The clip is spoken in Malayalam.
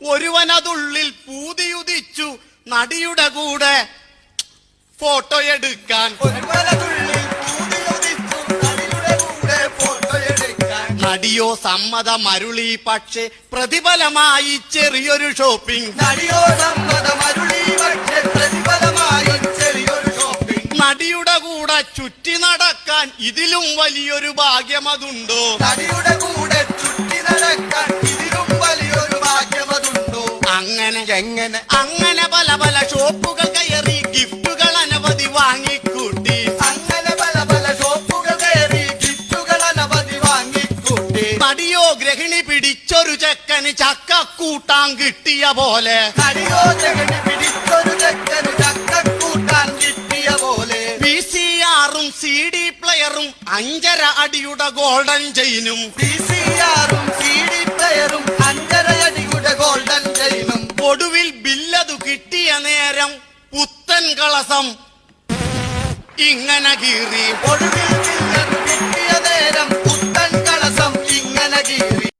ഒരുവനതുള്ളിൽ പൂതിയുദിച്ചു നടിയുടെ കൂടെ ഫോട്ടോ എടുക്കാൻ. നടിയോ സമ്മതമരുളി, പക്ഷേ പ്രതിഫലമായി ചെറിയൊരു ഷോപ്പിംഗ്. നടിയുടെ കൂടെ ചുറ്റി നടക്കാൻ ഇതിലും വലിയൊരു ഭാഗ്യമതുണ്ടോ? അങ്ങനെ പല പല ഷോപ്പുകൾ കയറി ഗിഫ്റ്റുകൾ അനവധി വാങ്ങിക്കൂട്ടി. നടിയോ ഗ്രഹിണി പിടിച്ചൊരു ചെക്കന് ചക്കക്കൂട്ടാൻ കിട്ടിയ പോലെ. VCRും CD പ്ലെയറും 5.5 അടിയുടെ ഗോൾഡൻ ചെയിനും. ഒടുവിൽ ബില്ലതു കിട്ടിയ നേരം പുത്തൻ കളസം ഇങ്ങനെ കീറി.